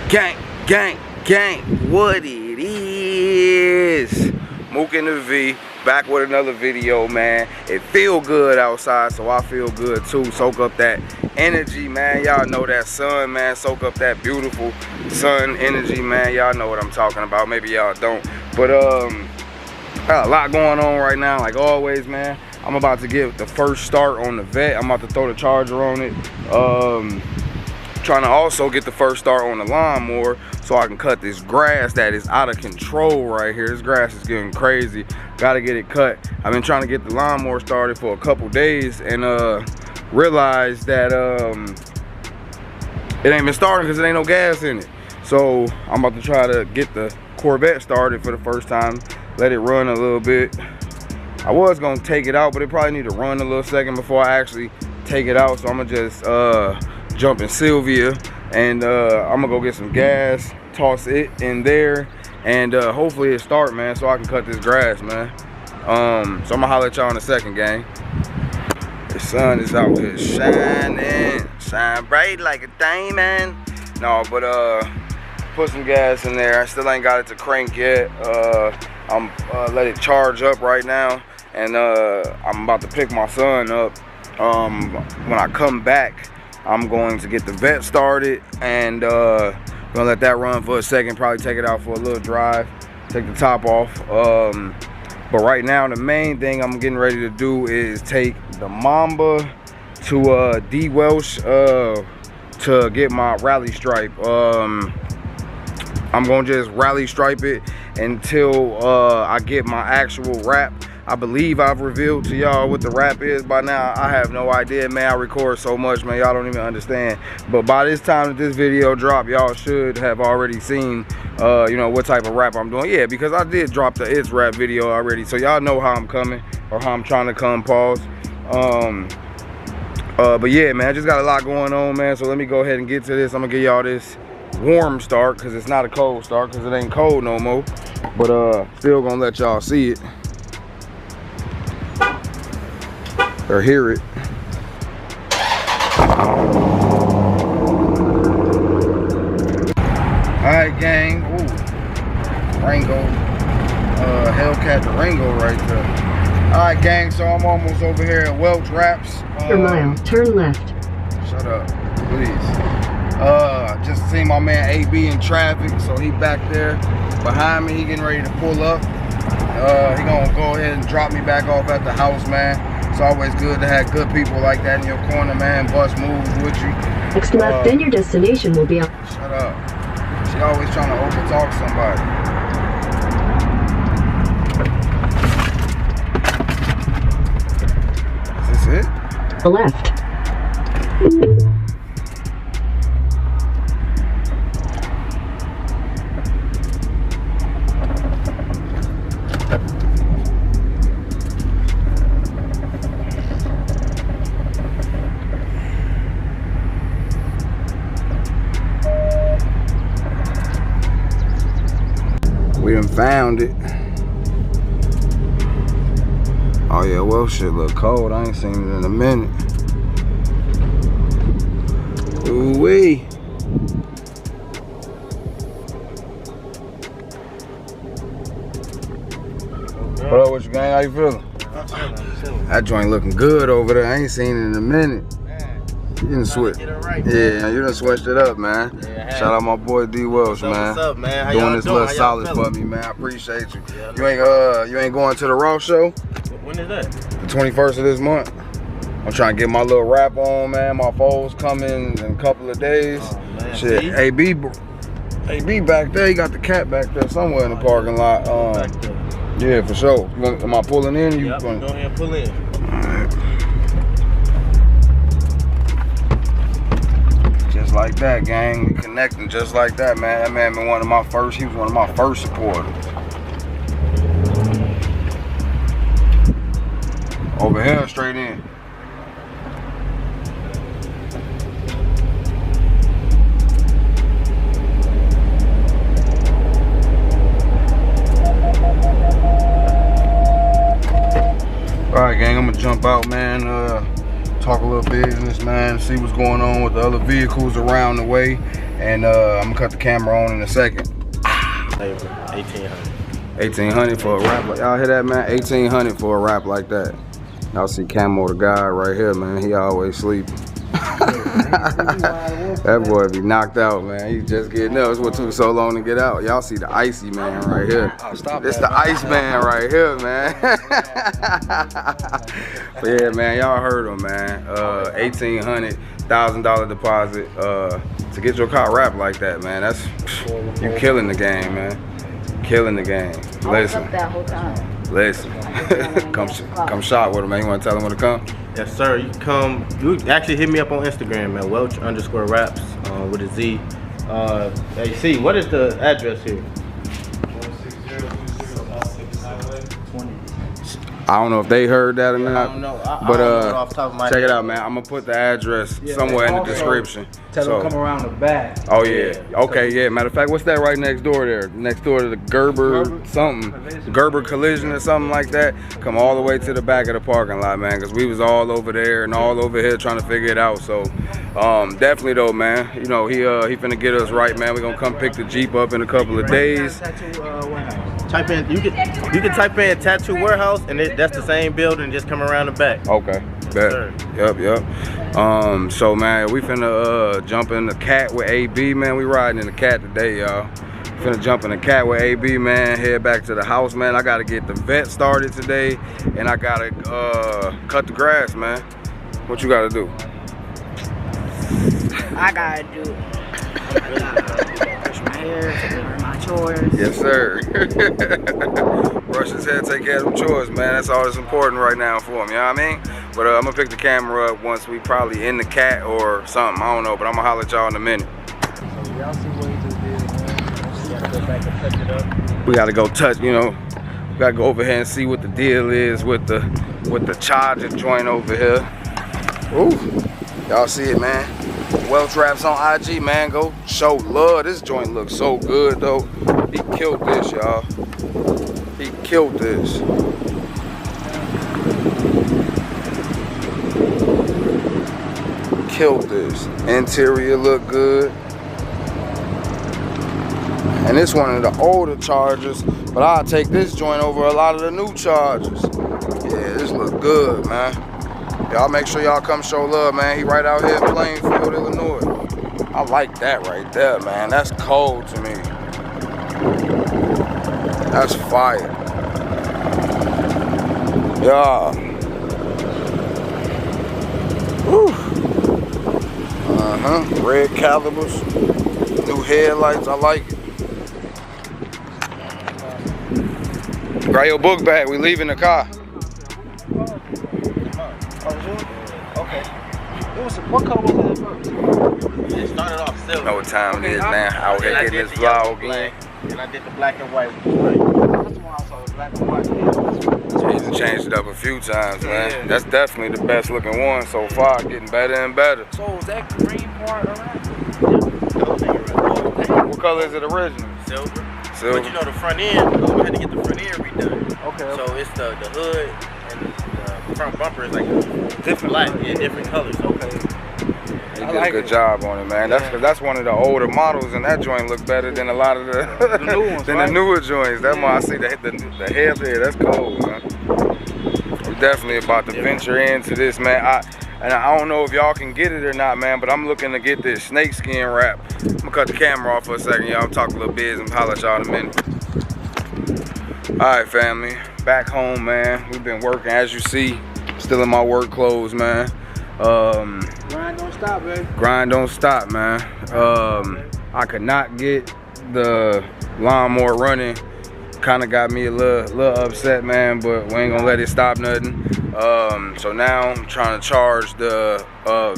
Gang, gang, gang, what it is. Mook in the V, back with another video, man. It feel good outside, so I feel good too. Soak up that energy, man. Y'all know that sun, man. Soak up that beautiful sun energy, man. Y'all know what I'm talking about. Maybe y'all don't. But got a lot going on right now, like always, man. I'm about to get the first start on the vet. I'm about to throw the charger on it. Trying to also get the first start on the lawnmower so I can cut this grass that is out of control right here. This grass is getting crazy. Gotta get it cut. I've been trying to get the lawnmower started for a couple days and realized that it ain't been starting because there ain't no gas in it. So I'm about to try to get the Corvette started for the first time. Let it run a little bit. I was gonna take it out, but it probably need to run a little second before I actually take it out. So I'm gonna just jump in Sylvia and I'm gonna go get some gas, toss it in there, and hopefully it start, man, so I can cut this grass, man. So I'm gonna holler at y'all in a second, gang. The sun is out here shining, shine bright like a diamond. No, but put some gas in there. I still ain't got it to crank yet. I'm let it charge up right now, and I'm about to pick my son up. When I come back, I'm going to get the vet started and gonna let that run for a second, probably take it out for a little drive, take the top off. But right now the main thing I'm getting ready to do is take the Mamba to D Welsh to get my rally stripe. I'm gonna just rally stripe it until I get my actual wrap. I believe I've revealed to y'all what the wrap is by now. I have no idea, man. I record so much, man. Y'all don't even understand. But by this time that this video drop, y'all should have already seen, you know, what type of wrap I'm doing. Yeah, because I did drop the It's Wrap video already, so y'all know how I'm coming or how I'm trying to come. Pause. But yeah, man, I just got a lot going on, man. So let me go ahead and get to this. I'm gonna give y'all this warm start because it's not a cold start because it ain't cold no more. But still gonna let y'all see it. Or hear it. Alright, gang. Ooh. Rango. Hellcat Durango right there. Alright, gang, so I'm almost over here at Welch Wraps. After mile, turn left. Shut up, please. Just seen my man AB in traffic, so he back there behind me. He getting ready to pull up. He gonna go ahead and drop me back off at the house, man. It's always good to have good people like that in your corner, man. Bus moves with you. Next left, then your destination will be up. Shut up. She always trying to overtalk somebody. Is this it? The left. We done found it. Oh yeah, well shit look cold. I ain't seen it in a minute. Ooh wee. What up with you, gang? How you feeling? That joint looking good over there. I ain't seen it in a minute. You done switch. Yeah, you done switched it up, man. Yeah, shout out my boy D Welsh, man. What's up, man? How doing this little solid for me, man. I appreciate you. Yeah, you ain't going to the Raw show? When is that? The 21st of this month. I'm trying to get my little wrap on, man. My foes coming in a couple of days. Oh, man. Shit, AB back there. He got the cat back there somewhere in the parking lot. Yeah, for sure. Am I pulling in? Yep, go ahead and pull in. Just like that, gang. We connecting just like that, man. That man been he was one of my first supporters. Over here, straight in. Alright, gang, I'm gonna jump out, man. Talk a little business, man, see what's going on with the other vehicles around the way. And I'm gonna cut the camera on in a second. 1800. 1800 for a wrap. Like, y'all hear that, man? 1800 for a wrap like that. Y'all see Camo, the guy right here, man. He always sleeping. That boy be knocked out, man. He just getting up. It's what took so long to get out. Y'all see the icy man right here. It's the ice man right here, man. But yeah, man, y'all heard him, man. $1,800, $1,000 deposit to get your car wrapped like that, man. That's you killing the game, man. Killing the game. Listen. That whole time. Listen. come shop with him, man. You want to tell him where to come? Yes, sir. You come. You actually hit me up on Instagram, man. Welch_raps with a Z. Hey, C, what is the address here? I don't know if they heard that or not. I don't know. But I don't know off the top of my check head. it out, man. I'm gonna put the address somewhere in the description. Tell them come around the back. Oh yeah. Okay, yeah. Matter of fact, what's that right next door there? Next door to the Gerber something. Gerber Collision or something like that. Come all the way to the back of the parking lot, man, because we was all over there and all over here trying to figure it out. So definitely though, man. You know, he finna get us right, man. We gonna come pick the Jeep up in a couple of days. Type in, you can type in Tattoo Warehouse, and that's the same building, just come around the back. Okay, bet. Yep. So man, we finna jump in the cat with AB, man. We riding in the cat today, y'all. Finna jump in the cat with AB, man. Head back to the house, man. I gotta get the vet started today, and I gotta cut the grass, man. What you gotta do? I gotta do brush my hair, take care of my chores. Yes, sir. Brush his head, take care of them chores, man. That's all that's important right now for him, you know what I mean? But I'm gonna pick the camera up once we probably in the cat or something. I don't know, but I'm gonna holler at y'all in a minute. So y'all see what he just did, man. You gotta go back and touch it up. We gotta go touch, you know. We gotta go over here and see what the deal is with the charger joint over here. Ooh, y'all see it, man. Welch Raps on IG, man. Go show love. This joint looks so good, though. He killed this, y'all. He killed this. Killed this. Interior look good. And it's one of the older Chargers, but I'll take this joint over a lot of the new Chargers. Yeah, this look good, man. Y'all make sure y'all come show love, man. He right out here in Plainfield, Illinois. I like that right there, man. That's cold to me. That's fire. Yeah. Whew. Red calibers. New headlights, I like it. Grab your book bag, we leaving the car. Okay. What color was it first? It started off silver. Know what time it is now. Out here getting this vlog in. And I did the black and white. That's the one I saw, the black and white. He's changed it up a few times, man. That's definitely the best looking one so far, getting better and better. So is that green part around? What color is it original? Silver. Silver. But you know the front end, we had to get the front end redone. Okay. So it's the hood and the front bumper is like different light, different colors. Okay. He did a good job on it, man. That's one of the older models, and that joint look better than a lot of the new ones, than right? the newer joints. That's why I see the head there. That's cold, man. We're definitely about to venture into this, man. I don't know if y'all can get it or not, man, but I'm looking to get this snakeskin wrap. I'm gonna cut the camera off for a second, y'all. Talk a little biz and holler at y'all in a minute. All right, family, back home, man. We've been working, as you see, still in my work clothes, man. Grind don't stop, baby. Grind don't stop, man. I could not get the lawnmower running. Kind of got me a little upset, man, but we ain't gonna let it stop nothing. So now I'm trying to charge the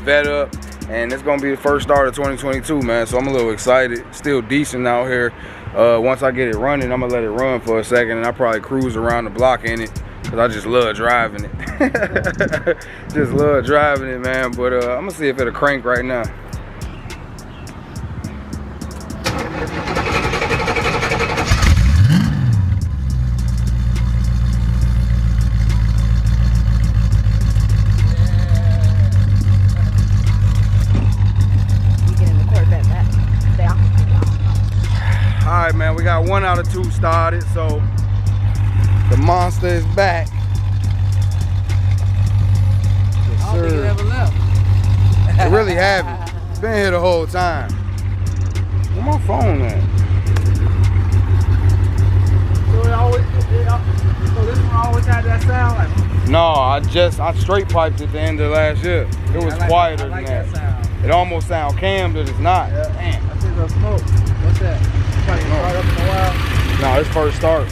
vet up, and it's gonna be the first start of 2022, man. So I'm a little excited. Still decent out here. Once I get it running, I'm gonna let it run for a second, and I'll probably cruise around the block in it, cause I just love driving it. Just love driving it, man. But I'm gonna see if it'll crank right now. got 1 out of 2 started, so the monster is back. Yes, I don't think it sir. ever left. It really haven't. It's been here the whole time. Where my phone at? So this one always had that sound like. No, I straight piped at the end of last year. It was quieter I like than that. sound. It almost sound cam, but it's not. Yeah. Damn. I see the smoke. What's that? Probably start up in a while. No, it's first start.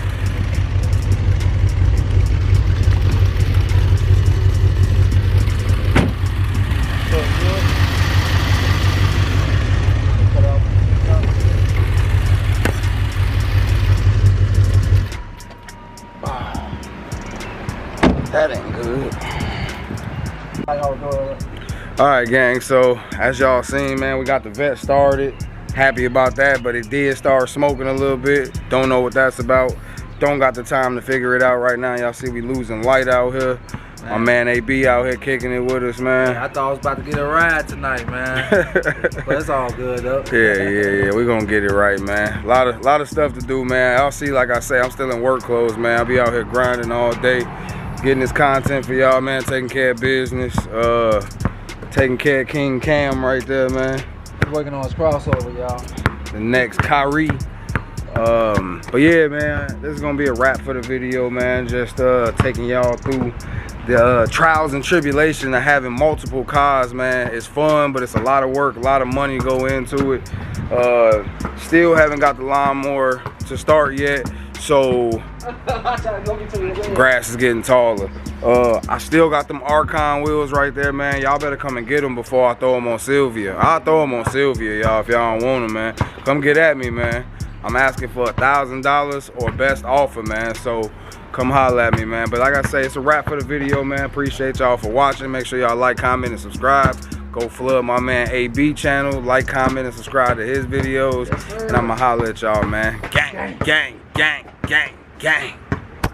That ain't good. All right, gang, so as y'all seen, man, we got the vet started. Happy about that, but it did start smoking a little bit. Don't know what that's about. Don't got the time to figure it out right now. Y'all see we losing light out here. My man AB out here kicking it with us, man. I thought I was about to get a ride tonight, man. But it's all good, though. Yeah. We're gonna get it right, man. A lot of stuff to do, man. Y'all see, like I say, I'm still in work clothes, man. I'll be out here grinding all day, getting this content for y'all, man. Taking care of business. Taking care of King Cam right there, man. He's working on his crossover, y'all. The next Kyrie. But yeah, man, this is gonna be a wrap for the video, man. Just taking y'all through the trials and tribulation of having multiple cars, man. It's fun, but it's a lot of work, a lot of money go into it. Still haven't got the lawnmower to start yet, so grass is getting taller. I still got them Archon wheels right there, man. Y'all better come and get them before I throw them on Sylvia. I'll throw them on Sylvia, y'all, if y'all don't want them, man. Come get at me, man. I'm asking for $1,000 or best offer, man. So come holler at me, man. But like I say, it's a wrap for the video, man. Appreciate y'all for watching. Make sure y'all like, comment, and subscribe. Go flood my man AB channel. Like, comment, and subscribe to his videos. And I'ma holler at y'all, man. Gang, gang, gang, gang, gang.